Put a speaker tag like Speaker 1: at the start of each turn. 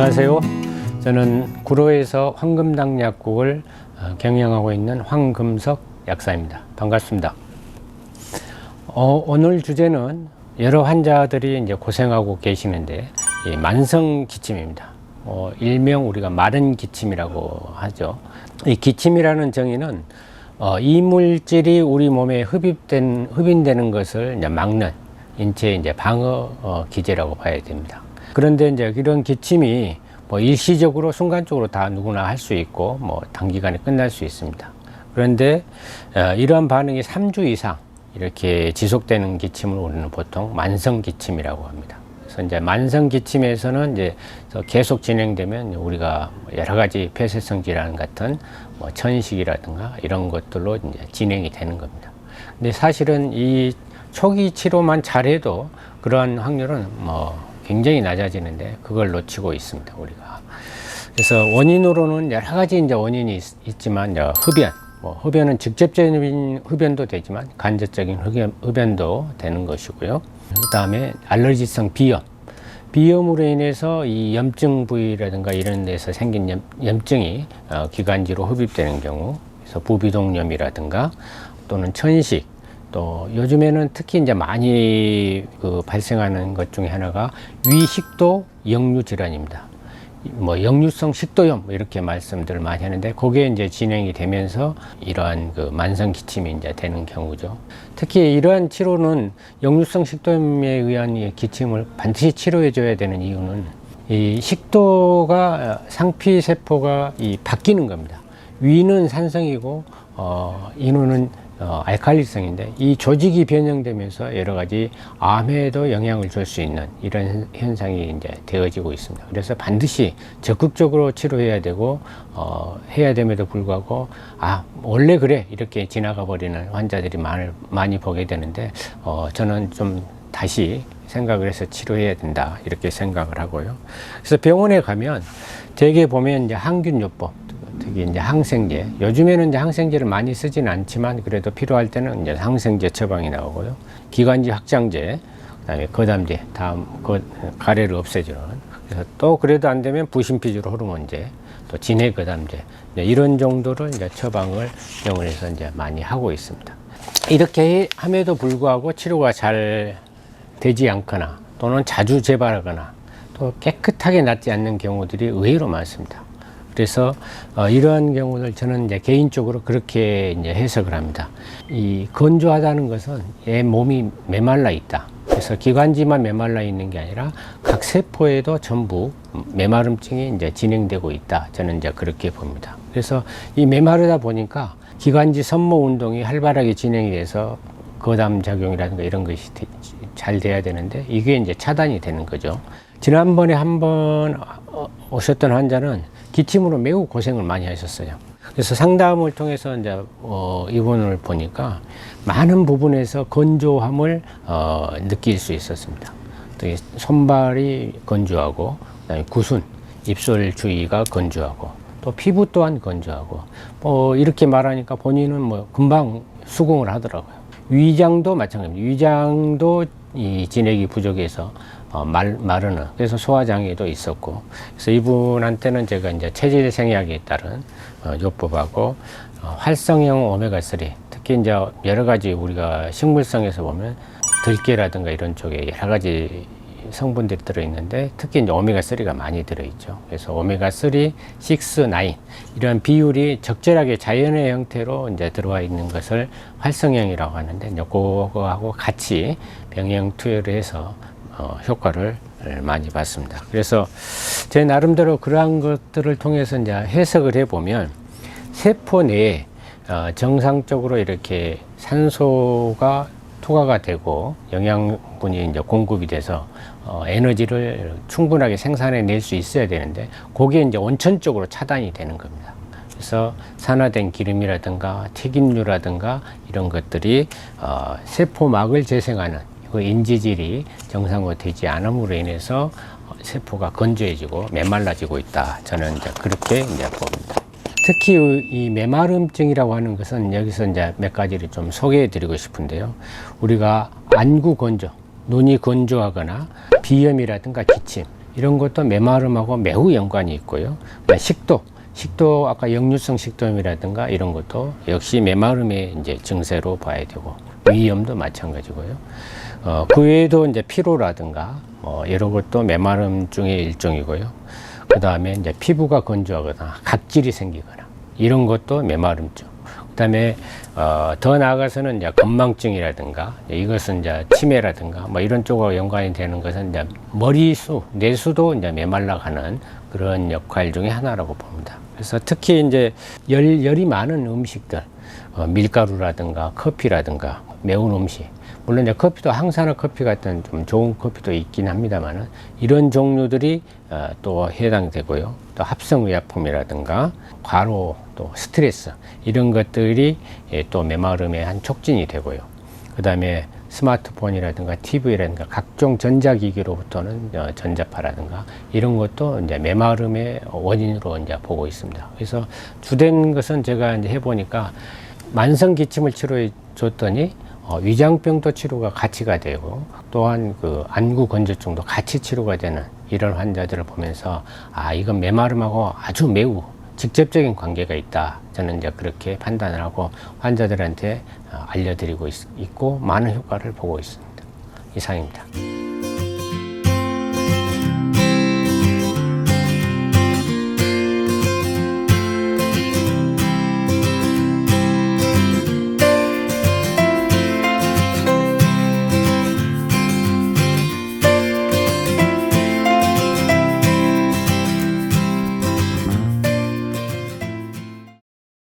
Speaker 1: 안녕하세요. 저는 구로에서 황금당 약국을 경영하고 있는 황금석 약사입니다. 반갑습니다. 오늘 주제는 여러 환자들이 이제 고생하고 계시는데 만성 기침입니다. 일명 우리가 마른 기침이라고 하죠. 이 기침이라는 정의는 이물질이 우리 몸에 흡인되는 것을 이제 막는 인체의 이제 방어 기제라고 봐야 됩니다. 그런데 이제 이런 기침이 일시적으로 순간적으로 다 누구나 할 수 있고 단기간에 끝날 수 있습니다. 그런데 이러한 반응이 3주 이상 이렇게 지속되는 기침을 우리는 보통 만성 기침이라고 합니다. 그래서 이제 만성 기침에서는 이제 계속 진행되면 우리가 여러 가지 폐쇄성 질환 같은 천식이라든가 이런 것들로 이제 진행이 되는 겁니다. 근데 사실은 이 초기 치료만 잘해도 그러한 확률은 굉장히 낮아지는데 그걸 놓치고 있습니다, 우리가. 그래서 원인으로는 여러 가지 이제 원인이 있지만 흡연은 직접적인 흡연도 되지만 간접적인 흡연도 되는 것이고요. 그 다음에 알러지성 비염으로 인해서 이 염증 부위라든가 이런 데서 생긴 염증이 기관지로 흡입되는 경우, 그래서 부비동염이라든가 또는 천식, 또 요즘에는 특히 이제 많이 발생하는 것 중에 하나가 위식도 역류 질환입니다. 역류성 식도염 이렇게 말씀들을 많이 하는데 그게 이제 진행이 되면서 이러한 만성 기침이 이제 되는 경우죠. 특히 이러한 치료는 역류성 식도염에 의한 이 기침을 반드시 치료해 줘야 되는 이유는 이 식도가 상피 세포가 바뀌는 겁니다. 위는 산성이고 인후는 알칼리성인데 이 조직이 변형되면서 여러 가지 암에도 영향을 줄 수 있는 이런 현상이 이제 되어지고 있습니다. 그래서 반드시 적극적으로 치료해야 되고 해야 됨에도 불구하고 원래 그래 이렇게 지나가 버리는 환자들이 많이 보게 되는데 저는 좀 다시 생각을 해서 치료해야 된다 이렇게 생각을 하고요. 그래서 병원에 가면 대개 보면 이제 항균요법, 특히 이제 항생제, 요즘에는 이제 항생제를 많이 쓰지는 않지만 그래도 필요할 때는 이제 항생제 처방이 나오고요. 기관지 확장제, 그다음에 거담제, 다음 가래를 없애주는. 그래서 또 그래도 안 되면 부신피질 호르몬제, 또 진해 거담제 이런 정도를 이제 처방을 병원에서 이제 많이 하고 있습니다. 이렇게 함에도 불구하고 치료가 잘 되지 않거나 또는 자주 재발하거나 또 깨끗하게 낫지 않는 경우들이 의외로 많습니다. 그래서 이러한 경우를 저는 이제 개인적으로 그렇게 이제 해석을 합니다. 이 건조하다는 것은 얘 몸이 메말라 있다. 그래서 기관지만 메말라 있는 게 아니라 각 세포에도 전부 메마름증이 이제 진행되고 있다. 저는 이제 그렇게 봅니다. 그래서 이 메마르다 보니까 기관지 선모 운동이 활발하게 진행이 돼서 거담 작용이라든가 이런 것이 잘 돼야 되는데 이게 이제 차단이 되는 거죠. 지난번에 한번 오셨던 환자는 기침으로 매우 고생을 많이 하셨어요. 그래서 상담을 통해서 이제 이분을 보니까 많은 부분에서 건조함을 느낄 수 있었습니다. 또 손발이 건조하고, 그다음에 구순, 입술 주위가 건조하고, 또 피부 또한 건조하고, 이렇게 말하니까 본인은 금방 수긍을 하더라고요. 위장도 마찬가지입니다. 위장도 이 진액이 부족해서 마르는, 그래서 소화장애도 있었고, 그래서 이분한테는 제가 이제 체질 생약에 따른 요법하고 활성형 오메가3, 특히 이제 여러 가지 우리가 식물성에서 보면 들깨라든가 이런 쪽에 여러 가지 성분들이 들어있는데 특히 이제 오메가3가 많이 들어있죠. 그래서 오메가3, 6, 9 이런 비율이 적절하게 자연의 형태로 이제 들어와 있는 것을 활성형이라고 하는데 이제 그거하고 같이 병행 투여를 해서 효과를 많이 봤습니다. 그래서 제 나름대로 그러한 것들을 통해서 이제 해석을 해보면 세포 내에 정상적으로 이렇게 산소가 투과가 되고 영양분이 이제 공급이 돼서 에너지를 충분하게 생산해낼 수 있어야 되는데 그게 이제 원천적으로 차단이 되는 겁니다. 그래서 산화된 기름이라든가 튀김류라든가 이런 것들이 세포막을 재생하는 그 인지질이 정상으로 되지 않음으로 인해서 세포가 건조해지고 메말라지고 있다. 저는 이제 그렇게 이제 봅니다. 특히 이 메마름증이라고 하는 것은 여기서 이제 몇 가지를 좀 소개해 드리고 싶은데요. 우리가 안구 건조, 눈이 건조하거나 비염이라든가 기침, 이런 것도 메마름하고 매우 연관이 있고요. 식도 아까 역류성 식도염이라든가 이런 것도 역시 메마름의 이제 증세로 봐야 되고 위염도 마찬가지고요. 그 외에도 이제 피로라든가 이런 것도 메마름 중의 일종이고요. 그 다음에 이제 피부가 건조하거나 각질이 생기거나 이런 것도 메마름증. 그 다음에 더 나아가서는 이제 건망증이라든가 이것은 이제 치매라든가 뭐 이런 쪽으로 연관이 되는 것은 이제 뇌수도 이제 메말라가는 그런 역할 중에 하나라고 봅니다. 그래서 특히 이제 열이 많은 음식들, 밀가루라든가 커피라든가 매운 음식, 물론 이제 커피도 항산화 커피 같은 좀 좋은 커피도 있긴 합니다만은 이런 종류들이 또 해당되고요. 또 합성의약품이라든가 과로, 또 스트레스 이런 것들이 또 메마름의 한 촉진이 되고요. 그 다음에 스마트폰이라든가 TV라든가 각종 전자기기로부터는 전자파라든가 이런 것도 이제 메마름의 원인으로 이제 보고 있습니다. 그래서 주된 것은 제가 이제 해보니까 만성 기침을 치료해 줬더니 위장병도 치료가 같이가 되고 또한 그 안구 건조증도 같이 치료가 되는 이런 환자들을 보면서 이건 메마름하고 아주 매우 직접적인 관계가 있다. 저는 이제 그렇게 판단을 하고 환자들한테 알려드리고 있고 많은 효과를 보고 있습니다. 이상입니다.